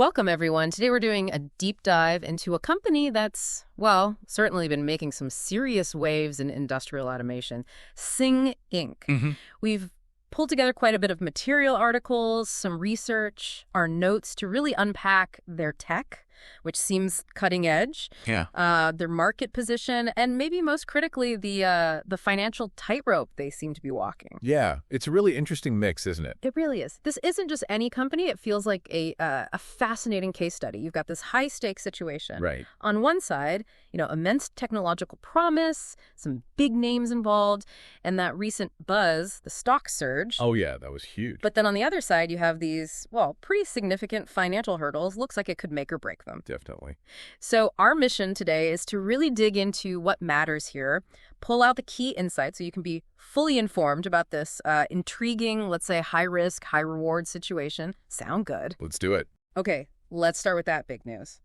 Welcome, everyone. Today we're doing a deep dive into a company that's, well, certainly been making some serious waves in industrial automation, Cyngn Inc. We've pulled together quite a bit of material articles, some research, our notes to really unpack their tech, which seems cutting edge, their market position, and maybe most critically, the financial tightrope they seem to be walking. Yeah, it's a really interesting mix, isn't it? It really is. This isn't just any company. It feels like a fascinating case study. You've got this high-stakes situation. Right. On one side, immense technological promise, some big names involved, and that recent buzz, the stock surge. Oh, yeah, that was huge. But then on the other side, you have these, well, pretty significant financial hurdles. Looks like it could make or break them. Definitely. So our mission today is to really dig into what matters here, pull out the key insights so you can be fully informed about this intriguing, let's say, high-risk, high-reward situation. Sound good? Let's do it. Okay, let's start with that big news.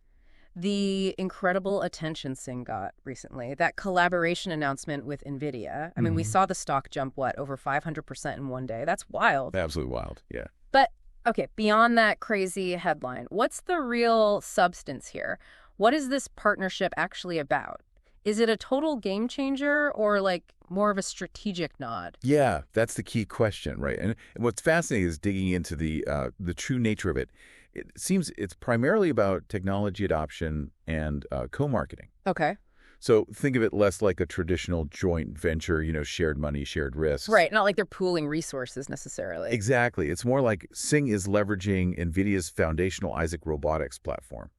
The incredible attention Cyngn got recently, that collaboration announcement with Nvidia. I mean, we saw the stock jump, over 500% in one day. That's wild. Absolutely wild, yeah. But, okay, beyond that crazy headline, what's the real substance here? What is this partnership actually about? Is it a total game changer or, more of a strategic nod? Yeah, that's the key question, right? And what's fascinating is digging into the true nature of it. It seems it's primarily about technology adoption and co-marketing. Okay. So think of it less like a traditional joint venture, shared money, shared risks. Right, not like they're pooling resources necessarily. Exactly. It's more like Cyngn is leveraging Nvidia's foundational Isaac Robotics platform,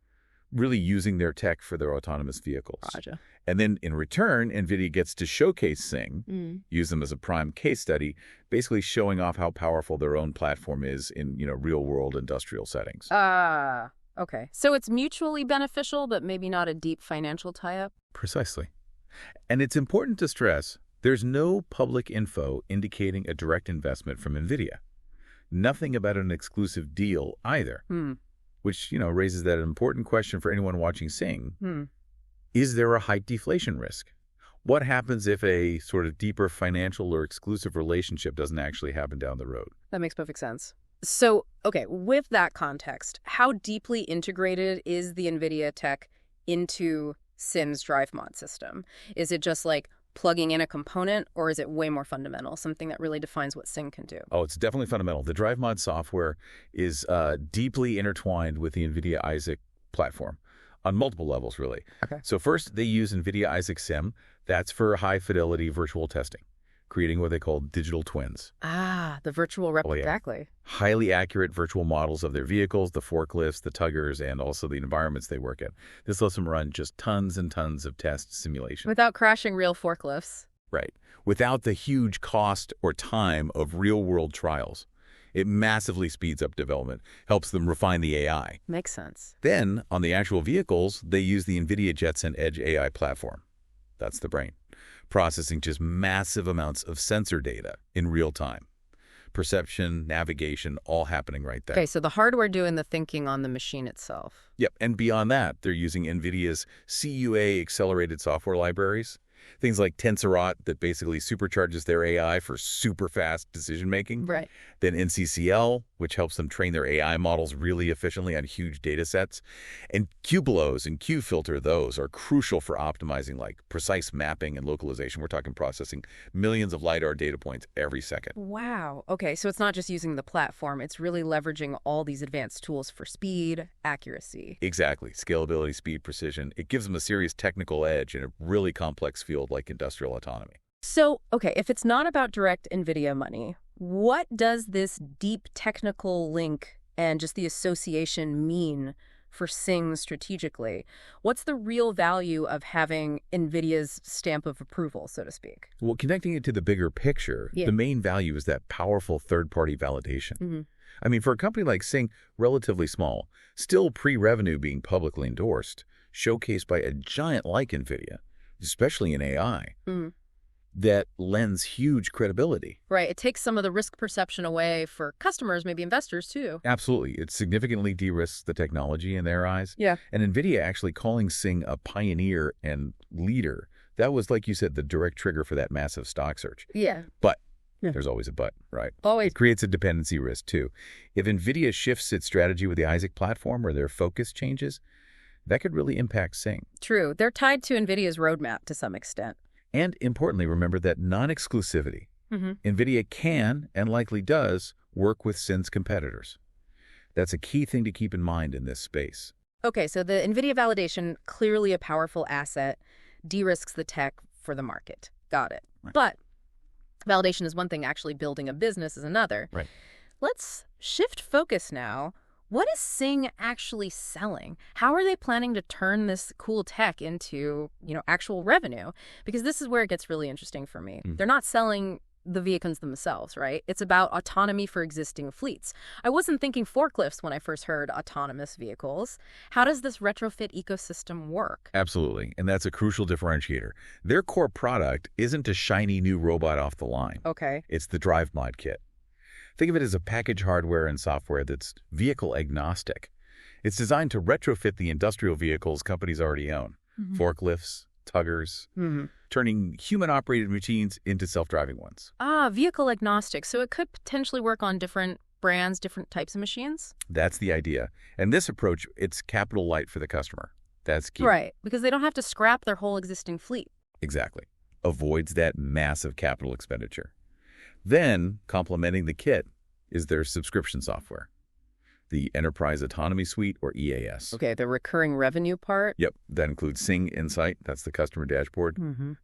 really using their tech for their autonomous vehicles. Gotcha. And then in return, Nvidia gets to showcase Cyngn, use them as a prime case study, basically showing off how powerful their own platform is in, real-world industrial settings. Okay. So it's mutually beneficial, but maybe not a deep financial tie-up? Precisely. And it's important to stress, there's no public info indicating a direct investment from Nvidia. Nothing about an exclusive deal either. Which, raises that important question for anyone watching Cyngn. Is there a height deflation risk? What happens if a sort of deeper financial or exclusive relationship doesn't actually happen down the road? That makes perfect sense. So, okay, with that context, how deeply integrated is the NVIDIA tech into Cyngn's DriveMod system? Is it just like plugging in a component, or is it way more fundamental, something that really defines what Cyngn can do? Oh, it's definitely fundamental. The DriveMod software is deeply intertwined with the NVIDIA Isaac platform on multiple levels, really. Okay. So first, they use NVIDIA Isaac Sim. That's for high-fidelity virtual testing, creating what they call digital twins. The virtual replica. Exactly. Highly accurate virtual models of their vehicles, the forklifts, the tuggers, and also the environments they work in. This lets them run just tons and tons of test simulation. Without crashing real forklifts. Right. Without the huge cost or time of real-world trials. It massively speeds up development, helps them refine the AI. Makes sense. Then, on the actual vehicles, they use the NVIDIA Jetson Edge AI platform. That's the brain. Processing just massive amounts of sensor data in real time. Perception, navigation, all happening right there. Okay, so the hardware doing the thinking on the machine itself. Yep, and beyond that, they're using NVIDIA's CUA accelerated software libraries. Things like Tensorot that basically supercharges their AI for super fast decision-making. Right. Then NCCL, which helps them train their AI models really efficiently on huge data sets. And QBLOS and QFilter, those are crucial for optimizing precise mapping and localization. We're talking processing millions of LiDAR data points every second. Wow. Okay, so it's not just using the platform. It's really leveraging all these advanced tools for speed, accuracy. Exactly. Scalability, speed, precision. It gives them a serious technical edge in a really complex field like industrial autonomy. So, okay, if it's not about direct NVIDIA money, what does this deep technical link and just the association mean for Cyngn strategically? What's the real value of having NVIDIA's stamp of approval, so to speak? Well, connecting it to the bigger picture, the main value is that powerful third-party validation. I mean, for a company like Cyngn, relatively small, still pre-revenue being publicly endorsed, showcased by a giant like NVIDIA, especially in AI, that lends huge credibility. Right. It takes some of the risk perception away for customers, maybe investors, too. Absolutely. It significantly de-risks the technology in their eyes. Yeah. And NVIDIA actually calling Cyngn a pioneer and leader, that was, like you said, the direct trigger for that massive stock surge. Yeah. But There's always a but, right? Always. It creates a dependency risk, too. If Nvidia shifts its strategy with the Isaac platform or their focus changes, that could really impact Cyngn. True. They're tied to Nvidia's roadmap to some extent. And importantly, remember that non-exclusivity. Nvidia can, and likely does, work with Cyngn's competitors. That's a key thing to keep in mind in this space. Okay, so the Nvidia validation, clearly a powerful asset, de-risks the tech for the market. Got it. Right. But validation is one thing, actually building a business is another. Right. Let's shift focus now. What is Cyngn actually selling? How are they planning to turn this cool tech into, actual revenue? Because this is where it gets really interesting for me. They're not selling the vehicles themselves, right? It's about autonomy for existing fleets. I wasn't thinking forklifts when I first heard autonomous vehicles. How does this retrofit ecosystem work? Absolutely, and that's a crucial differentiator. Their core product isn't a shiny new robot off the line. Okay. It's the DriveMod kit. Think of it as a package hardware and software that's vehicle agnostic. It's designed to retrofit the industrial vehicles companies already own. Forklifts, tuggers, turning human-operated machines into self-driving ones. Vehicle agnostic. So it could potentially work on different brands, different types of machines? That's the idea. And this approach, it's capital light for the customer. That's key. Right, because they don't have to scrap their whole existing fleet. Exactly. Avoids that massive capital expenditure. Then, complementing the kit is their subscription software, the Enterprise Autonomy Suite, or EAS. Okay, the recurring revenue part? Yep, that includes Cyngn Insight, that's the customer dashboard,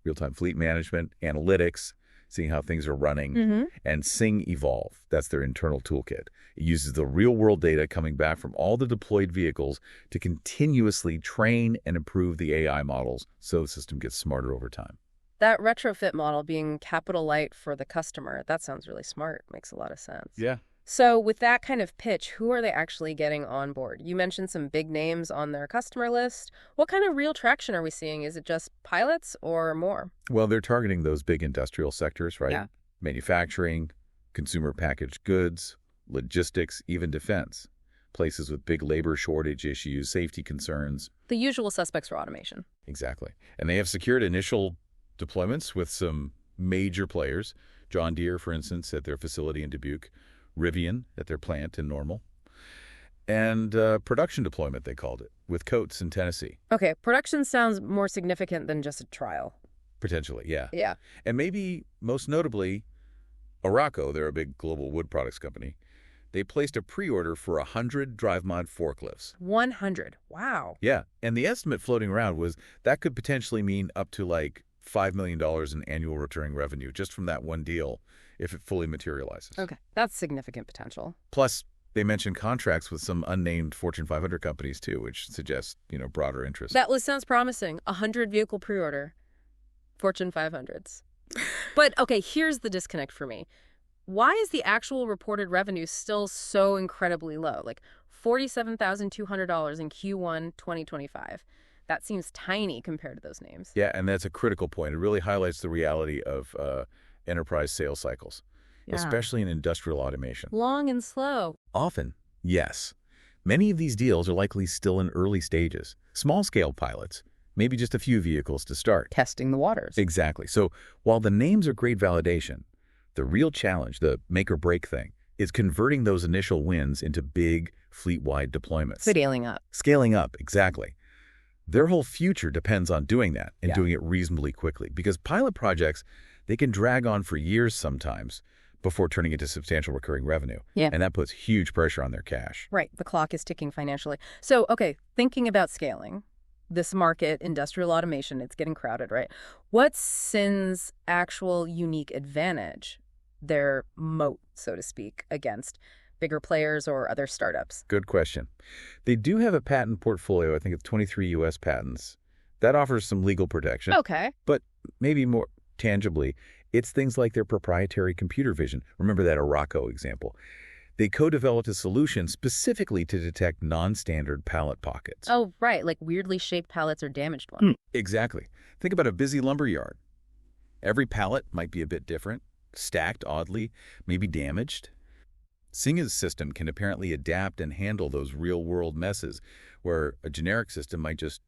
real-time fleet management, analytics, seeing how things are running, and Cyngn Evolve, that's their internal toolkit. It uses the real-world data coming back from all the deployed vehicles to continuously train and improve the AI models so the system gets smarter over time. That retrofit model being capital light for the customer, that sounds really smart. Makes a lot of sense. Yeah. So with that kind of pitch, who are they actually getting on board? You mentioned some big names on their customer list. What kind of real traction are we seeing? Is it just pilots or more? Well, they're targeting those big industrial sectors, right? Yeah. Manufacturing, consumer packaged goods, logistics, even defense. Places with big labor shortage issues, safety concerns. The usual suspects for automation. Exactly. And they have secured initial deployments with some major players. John Deere, for instance, at their facility in Dubuque. Rivian at their plant in Normal. And production deployment, they called it, with Coates in Tennessee. Okay, production sounds more significant than just a trial. Potentially, yeah. Yeah. And maybe, most notably, Arauco, they're a big global wood products company. They placed a pre-order for 100 DriveMod forklifts. 100. Wow. Yeah, and the estimate floating around was that could potentially mean up to like $5 million in annual recurring revenue just from that one deal if it fully materializes. Okay, that's significant potential. Plus, they mentioned contracts with some unnamed Fortune 500 companies too, which suggests, broader interest. That list sounds promising. 100 vehicle pre-order. Fortune 500s. But, okay, here's the disconnect for me. Why is the actual reported revenue still so incredibly low? Like $47,200 in Q1 2025. That seems tiny compared to those names. Yeah, and that's a critical point. It really highlights the reality of enterprise sales cycles, especially in industrial automation. Long and slow. Often, yes. Many of these deals are likely still in early stages. Small-scale pilots, maybe just a few vehicles to start. Testing the waters. Exactly. So while the names are great validation, the real challenge, the make-or-break thing, is converting those initial wins into big, fleet-wide deployments. Scaling up. Scaling up, exactly. Their whole future depends on doing that and doing it reasonably quickly, because pilot projects, they can drag on for years sometimes before turning into substantial recurring revenue. Yeah. And that puts huge pressure on their cash. Right. The clock is ticking financially. So, okay, thinking about scaling, this market, industrial automation, it's getting crowded, right? What's Cyngn's actual unique advantage, their moat, so to speak, against bigger players or other startups? Good question. They do have a patent portfolio, I think it's 23 U.S. patents. That offers some legal protection. Okay. But maybe more tangibly, it's things like their proprietary computer vision. Remember that Arauco example. They co-developed a solution specifically to detect non-standard pallet pockets. Oh, right, like weirdly shaped pallets or damaged ones. Exactly. Think about a busy lumber yard. Every pallet might be a bit different, stacked oddly, maybe damaged. Cyngn's system can apparently adapt and handle those real-world messes where a generic system might just,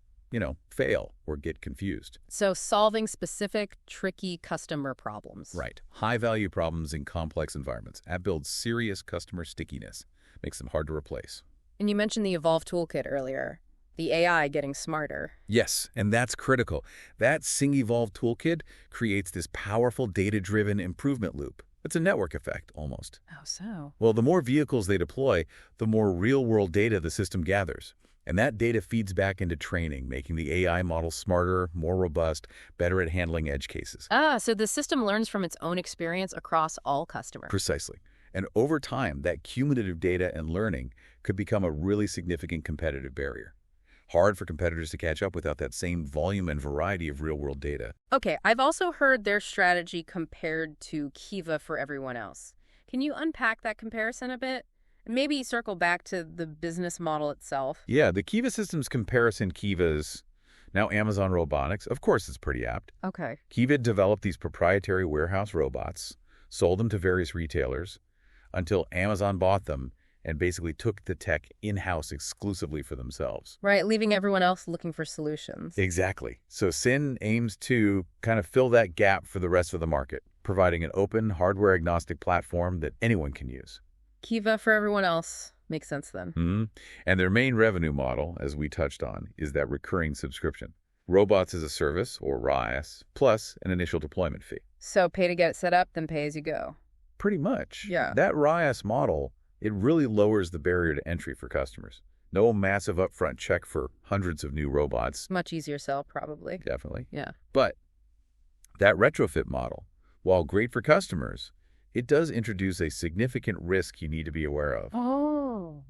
fail or get confused. So solving specific, tricky customer problems. Right. High-value problems in complex environments. That builds serious customer stickiness. Makes them hard to replace. And you mentioned the Evolve toolkit earlier. The AI getting smarter. Yes, and that's critical. That Cyngn Evolve toolkit creates this powerful data-driven improvement loop. It's a network effect, almost. Oh, so? Well, the more vehicles they deploy, the more real-world data the system gathers. And that data feeds back into training, making the AI model smarter, more robust, better at handling edge cases. So the system learns from its own experience across all customers. Precisely. And over time, that cumulative data and learning could become a really significant competitive barrier. Hard for competitors to catch up without that same volume and variety of real-world data. Okay, I've also heard their strategy compared to Kiva for everyone else. Can you unpack that comparison a bit? Maybe circle back to the business model itself. Yeah, the Kiva Systems comparison, Kiva's now Amazon Robotics. Of course, it's pretty apt. Okay. Kiva developed these proprietary warehouse robots, sold them to various retailers, until Amazon bought them and basically took the tech in-house exclusively for themselves. Right, leaving everyone else looking for solutions. Exactly. So Cyngn aims to kind of fill that gap for the rest of the market, providing an open, hardware-agnostic platform that anyone can use. Kiva for everyone else. Makes sense then. And their main revenue model, as we touched on, is that recurring subscription. Robots as a service, or RaaS, plus an initial deployment fee. So pay to get it set up, then pay as you go. Pretty much. Yeah. That RaaS model, it really lowers the barrier to entry for customers. No massive upfront check for hundreds of new robots. Much easier sell, probably. Definitely. Yeah. But that retrofit model, while great for customers, it does introduce a significant risk you need to be aware of. Oh.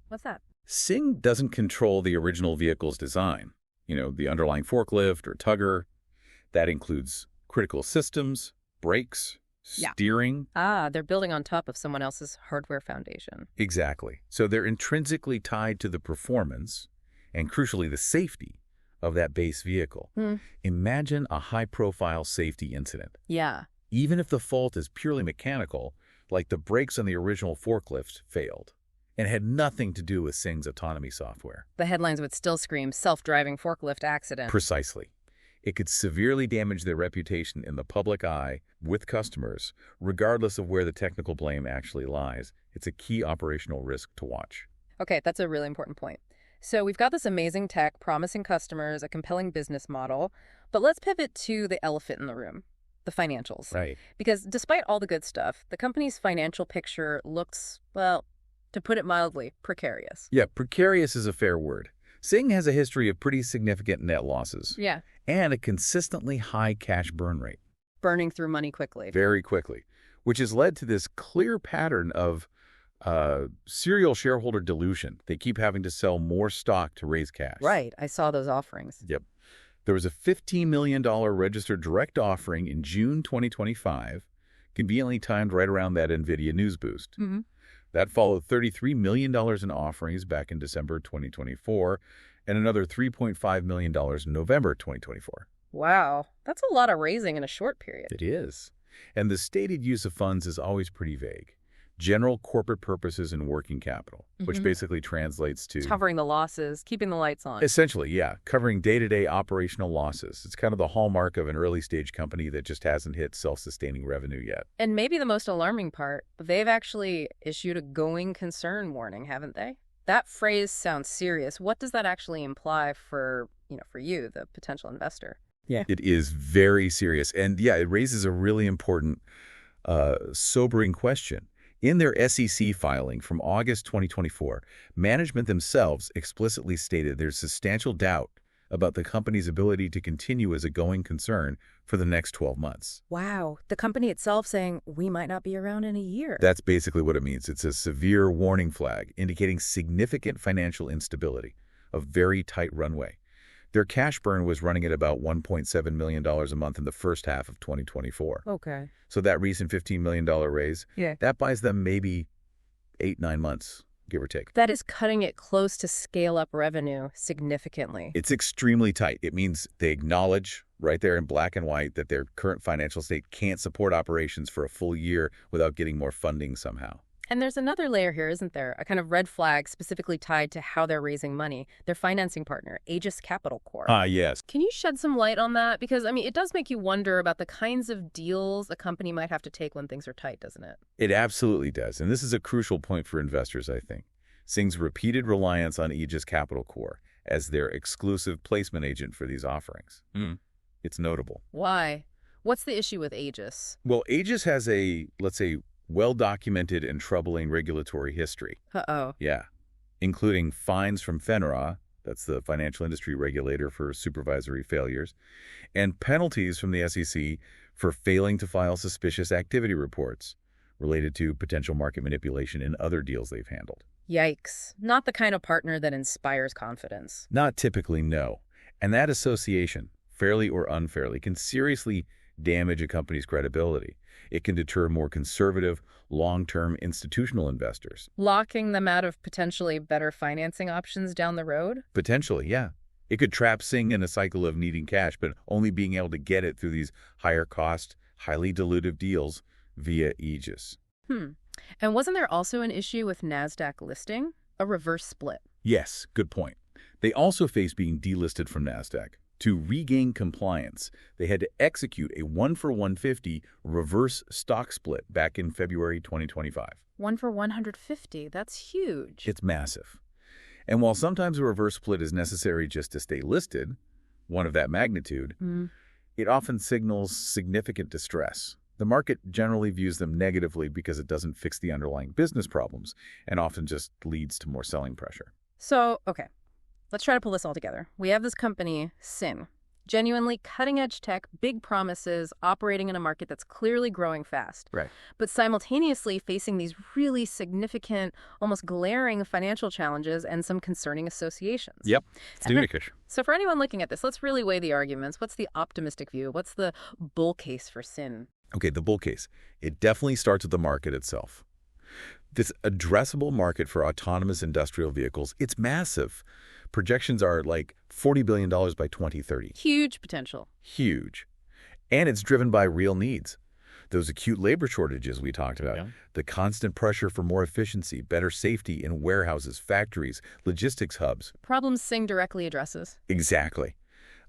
What's that? Cyngn doesn't control the original vehicle's design. The underlying forklift or tugger. That includes critical systems, brakes, steering. They're building on top of someone else's hardware foundation. Exactly. So they're intrinsically tied to the performance and, crucially, the safety of that base vehicle. Imagine a high-profile safety incident. Yeah. Even if the fault is purely mechanical, like the brakes on the original forklift failed, and had nothing to do with Cyngn's autonomy software. The headlines would still scream self-driving forklift accident. Precisely. It could severely damage their reputation in the public eye with customers, regardless of where the technical blame actually lies. It's a key operational risk to watch. Okay, that's a really important point. So we've got this amazing tech, promising customers, a compelling business model, but let's pivot to the elephant in the room. The financials. Right. Because despite all the good stuff, the company's financial picture looks, well, to put it mildly, precarious. Yeah, precarious is a fair word. Cyngn has a history of pretty significant net losses. Yeah. And a consistently high cash burn rate. Burning through money quickly. Very quickly, which has led to this clear pattern of serial shareholder dilution. They keep having to sell more stock to raise cash. Right. I saw those offerings. Yep. There was a $15 million registered direct offering in June 2025, conveniently timed right around that Nvidia news boost. That followed $33 million in offerings back in December 2024 and another $3.5 million in November 2024. Wow. That's a lot of raising in a short period. It is. And the stated use of funds is always pretty vague. General corporate purposes and working capital, which basically translates to... covering the losses, keeping the lights on. Essentially, yeah. Covering day-to-day operational losses. It's kind of the hallmark of an early-stage company that just hasn't hit self-sustaining revenue yet. And maybe the most alarming part, they've actually issued a going concern warning, haven't they? That phrase sounds serious. What does that actually imply for you, the potential investor? Yeah. It is very serious. And yeah, it raises a really important, sobering question. In their SEC filing from August 2024, management themselves explicitly stated there's substantial doubt about the company's ability to continue as a going concern for the next 12 months. Wow. The company itself saying we might not be around in a year. That's basically what it means. It's a severe warning flag indicating significant financial instability, a very tight runway. Their cash burn was running at about $1.7 million a month in the first half of 2024. Okay. So that recent $15 million raise, that buys them maybe 8-9 months, give or take. That is cutting it close to scale-up revenue significantly. It's extremely tight. It means they acknowledge right there in black and white that their current financial state can't support operations for a full year without getting more funding somehow. And there's another layer here, isn't there? A kind of red flag specifically tied to how they're raising money. Their financing partner, Aegis Capital Corp. Yes. Can you shed some light on that? Because, I mean, it does make you wonder about the kinds of deals a company might have to take when things are tight, doesn't it? It absolutely does. And this is a crucial point for investors, I think. Cyngn's repeated reliance on Aegis Capital Corp as their exclusive placement agent for these offerings. It's notable. Why? What's the issue with Aegis? Well, Aegis has a, let's say, well-documented and troubling regulatory history. Uh-oh. Yeah, including fines from FINRA, that's the financial industry regulator for supervisory failures, and penalties from the SEC for failing to file suspicious activity reports related to potential market manipulation in other deals they've handled. Yikes. Not the kind of partner that inspires confidence. Not typically, no. And that association, fairly or unfairly, can seriously damage a company's credibility. It can deter more conservative, long-term institutional investors. Locking them out of potentially better financing options down the road? Potentially, yeah. It could trap Cyngn in a cycle of needing cash, but only being able to get it through these higher-cost, highly dilutive deals via Aegis. And wasn't there also an issue with NASDAQ listing? A reverse split? Yes, good point. They also face being delisted from NASDAQ. To regain compliance, they had to execute a 1-for-150 reverse stock split back in February 2025. 1 for 150. That's huge. It's massive. And while sometimes a reverse split is necessary just to stay listed, one of that magnitude, it often signals significant distress. The market generally views them negatively because it doesn't fix the underlying business problems and often just leads to more selling pressure. So, okay. Let's try to pull this all together. We have this company, Cyngn, genuinely cutting-edge tech, big promises, operating in a market that's clearly growing fast. Right. But simultaneously facing these really significant, almost glaring financial challenges and some concerning associations. Yep. It's unique-ish. So for anyone looking at this, let's really weigh the arguments. What's the optimistic view? What's the bull case for Cyngn? Okay, the bull case. It definitely starts with the market itself. This addressable market for autonomous industrial vehicles, it's massive. Projections are like $40 billion by 2030. Huge potential. Huge. And it's driven by real needs. Those acute labor shortages we talked about, the constant pressure for more efficiency, better safety in warehouses, factories, logistics hubs. Problems Cyngn directly addresses. Exactly.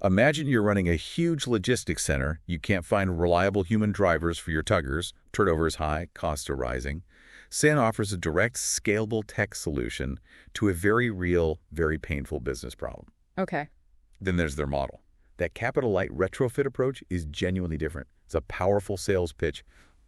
Imagine you're running a huge logistics center. You can't find reliable human drivers for your tuggers. Turnover is high, costs are rising. Cyngn offers a direct, scalable tech solution to a very real, very painful business problem. Okay. Then there's their model. That capital-light retrofit approach is genuinely different. It's a powerful sales pitch.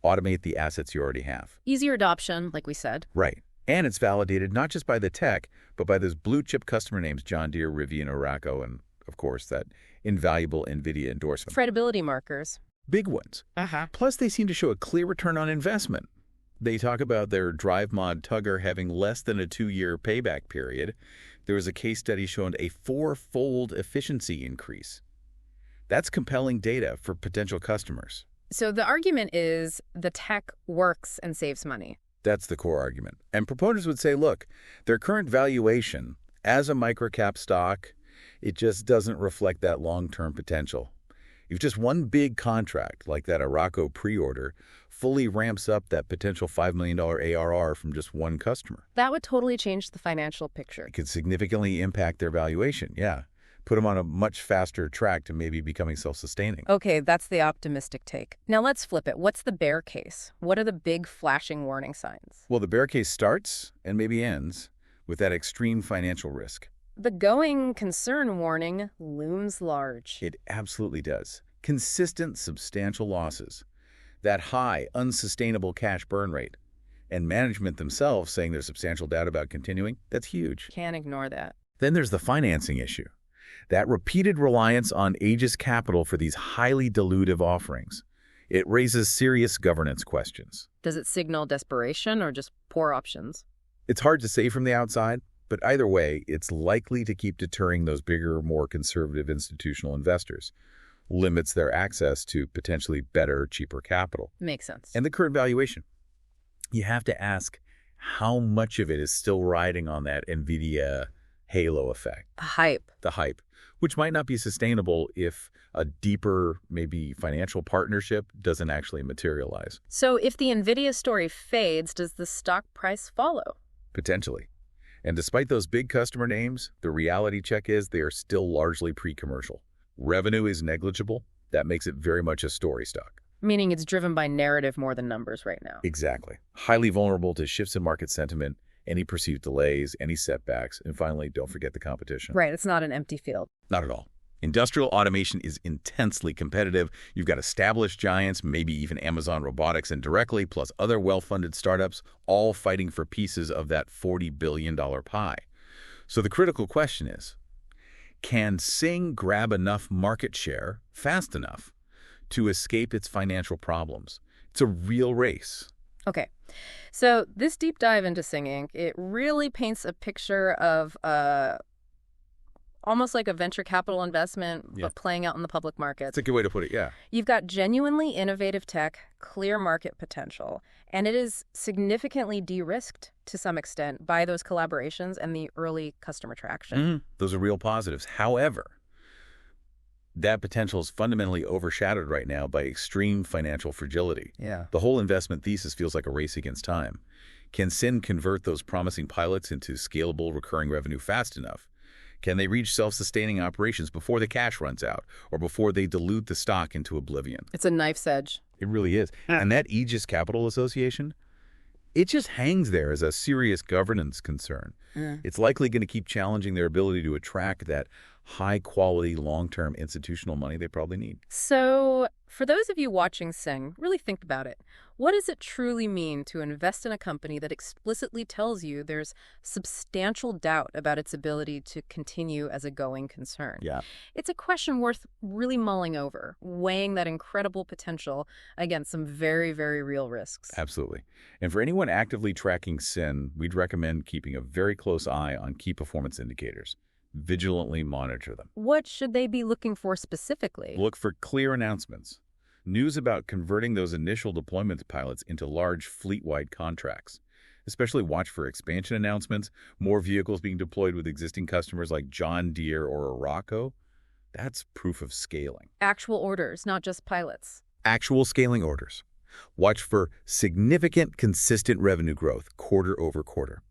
Automate the assets you already have. Easier adoption, like we said. Right. And it's validated not just by the tech, but by those blue-chip customer names, John Deere, Rivian, Arauco, and, of course, that invaluable Nvidia endorsement. Credibility markers. Big ones. Plus, they seem to show a clear return on investment. They talk about their DriveMod tugger having less than a 2-year payback period. There was a case study showing a 4-fold efficiency increase. That's compelling data for potential customers. So the argument is the tech works and saves money. That's the core argument. And proponents would say, look, their current valuation as a microcap stock, it just doesn't reflect that long-term potential. If just one big contract, like that Arauco pre-order, fully ramps up that potential $5 million ARR from just one customer. That would totally change the financial picture. It could significantly impact their valuation, yeah. Put them on a much faster track to maybe becoming self-sustaining. Okay, that's the optimistic take. Now let's flip it. What's the bear case? What are the big flashing warning signs? Well, the bear case starts and maybe ends with that extreme financial risk. The going concern warning looms large. It absolutely does. Consistent, substantial losses. That high, unsustainable cash burn rate. And management themselves saying there's substantial doubt about continuing, that's huge. Can't ignore that. Then there's the financing issue. That repeated reliance on Aegis Capital for these highly dilutive offerings. It raises serious governance questions. Does it signal desperation or just poor options? It's hard to say from the outside, but either way, it's likely to keep deterring those bigger, more conservative institutional investors. Limits their access to potentially better, cheaper capital. Makes sense. And the current valuation. You have to ask how much of it is still riding on that Nvidia halo effect. The hype. The hype, which might not be sustainable if a deeper, maybe financial partnership doesn't actually materialize. So if the Nvidia story fades, does the stock price follow? Potentially. And despite those big customer names, the reality check is they are still largely pre-commercial. Revenue is negligible. That makes it very much a story stock. Meaning it's driven by narrative more than numbers right now. Exactly. Highly vulnerable to shifts in market sentiment, any perceived delays, any setbacks, and finally, don't forget the competition. Right, it's not an empty field. Not at all. Industrial automation is intensely competitive. You've got established giants, maybe even Amazon Robotics indirectly, plus other well-funded startups, all fighting for pieces of that $40 billion pie. So the critical question is, can Cyngn grab enough market share fast enough to escape its financial problems? It's a real race. Okay, so this deep dive into Cyngn Inc., it really paints a picture of almost like a venture capital investment, but playing out in the public markets. That's a good way to put it, yeah. You've got genuinely innovative tech, clear market potential, and it is significantly de-risked to some extent by those collaborations and the early customer traction. Those are real positives. However, that potential is fundamentally overshadowed right now by extreme financial fragility. Yeah. The whole investment thesis feels like a race against time. Can Cyngn convert those promising pilots into scalable recurring revenue fast enough? Can they reach self-sustaining operations before the cash runs out or before they dilute the stock into oblivion? It's a knife's edge. It really is. And that Aegis Capital Association, it just hangs there as a serious governance concern. It's likely going to keep challenging their ability to attract that high-quality, long-term institutional money they probably need. So for those of you watching Cyngn, really think about it. What does it truly mean to invest in a company that explicitly tells you there's substantial doubt about its ability to continue as a going concern? Yeah. It's a question worth really mulling over, weighing that incredible potential against some very, very real risks. Absolutely. And for anyone actively tracking Cyngn, we'd recommend keeping a very close eye on key performance indicators. Vigilantly monitor them. What should they be looking for specifically? Look for clear announcements. News about converting those initial deployment pilots into large fleet-wide contracts. Especially watch for expansion announcements, more vehicles being deployed with existing customers like John Deere or Arauco. That's proof of scaling. Actual orders, not just pilots. Actual scaling orders. Watch for significant, consistent revenue growth quarter over quarter.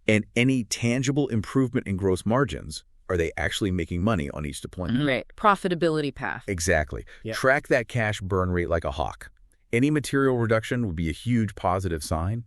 And any tangible improvement in gross margins. Are they actually making money on each deployment? Right. Profitability path. Exactly. Yep. Track that cash burn rate like a hawk. Any material reduction would be a huge positive sign.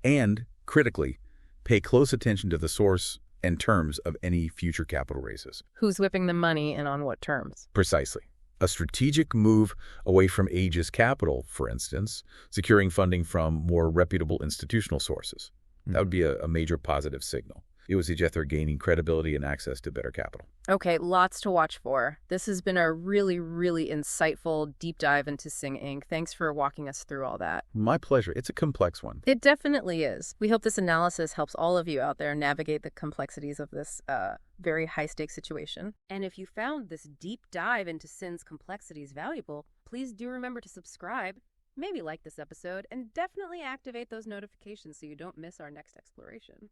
And, critically, pay close attention to the source and terms of any future capital raises. Who's whipping the money and on what terms? Precisely. A strategic move away from Aegis Capital, for instance, securing funding from more reputable institutional sources. That would be a major positive signal. It would suggest they're gaining credibility and access to better capital. Okay, lots to watch for. This has been a really, really insightful deep dive into Cyngn Inc. Thanks for walking us through all that. My pleasure. It's a complex one. It definitely is. We hope this analysis helps all of you out there navigate the complexities of this very high-stakes situation. And if you found this deep dive into Cyngn's complexities valuable, please do remember to subscribe, maybe like this episode, and definitely activate those notifications so you don't miss our next exploration.